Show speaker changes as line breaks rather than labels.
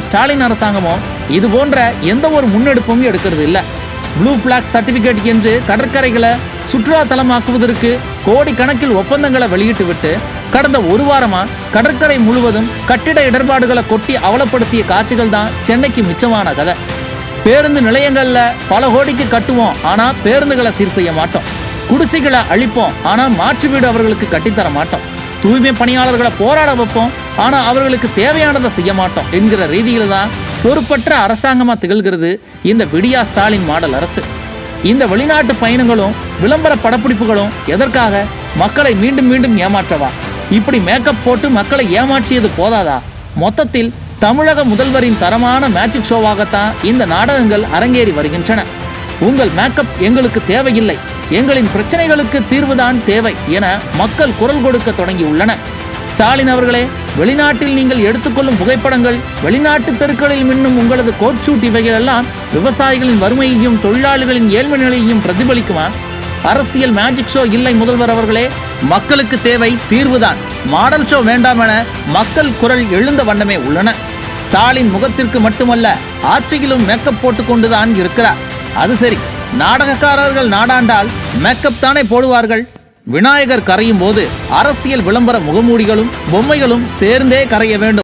ஸ்டாலின் அரசாங்கமும் இது போன்ற எந்த ஒரு முன்னெடுப்பும் எடுக்கிறது இல்ல. ப்ளூ பிளாக் சர்டிபிகேட் என்று கடற்கரைகளை சுற்றுலா தலமாக்குவதற்கு கோடிக்கணக்கில் ஒப்பந்தங்களை வெளியிட்டு விட்டு கடந்த ஒரு வாரமா கடற்கரை முழுவதும் கட்டிட இடர்பாடுகளை கொட்டி அவலப்படுத்திய காட்சிகள் தான் சென்னைக்கு மிச்சமான கதை. பேருந்து நிலையங்கள்ல பல கோடிக்கு கட்டுவோம், ஆனா பேருந்துகளை சீர் செய்ய மாட்டோம். குடிசைகளை அழிப்போம், ஆனா மாற்று வீடு அவர்களுக்கு கட்டித்தர மாட்டோம். தூய்மை பணியாளர்களை போராட வைப்போம், ஆனா அவர்களுக்கு தேவையானதை செய்ய மாட்டோம் என்கிற ரீதியில தான் பொறுப்பற்ற அரசாங்கமா திகழ்கிறது இந்த விடியா ஸ்டாலின் மாடல் அரசு. இந்த வெளிநாட்டு பயணங்களும் விளம்பர படப்பிடிப்புகளும் எதற்காக? மக்களை மீண்டும் மீண்டும் ஏமாற்றவா? இப்படி மேக்கப் போட்டு மக்களை ஏமாற்றியது போதாதா? மொத்தத்தில் தமிழக முதல்வரின் தரமான மேஜிக் ஷோவாகத்தான் இந்த நாடகங்கள் அரங்கேறி வருகின்றன. உங்கள் மேக்கப் எங்களுக்கு தேவையில்லை, எங்களின் பிரச்சனைகளுக்கு தீர்வுதான் தேவை என மக்கள் குரல் கொடுக்க தொடங்கியுள்ளன. ஸ்டாலின் அவர்களே, வெளிநாட்டில் நீங்கள் எடுத்துக்கொள்ளும் புகைப்படங்கள், வெளிநாட்டு தெருக்களில் மின்னும் உங்களது கோட் ஷூட் இவைகள் எல்லாம் விவசாயிகளின் வறுமையையும் தொழிலாளிகளின் ஏழ்மை நிலையையும் பிரதிபலிக்குமா? அரசியல் மேஜிக் ஷோ இல்லை முதல்வர் அவர்களே, மக்களுக்கு தேவை தீர்வுதான். மாடல் ஷோ வேண்டாம் என மக்கள் குரல் எழுந்த வண்ணமே உள்ளன. ஸ்டாலின் முகத்திற்கு மட்டுமல்ல, ஆட்சியிலும் மேக்கப் போட்டுக்கொண்டுதான் இருக்கிறார். அது சரி, நாடகக்காரர்கள் நாடாண்டால் மேக்கப் தானே போடுவார்கள். விநாயகர் கரையும் போது அரசியல் விளம்பர முகமூடிகளும் பொம்மைகளும் சேர்ந்தே கரைய வேண்டும்.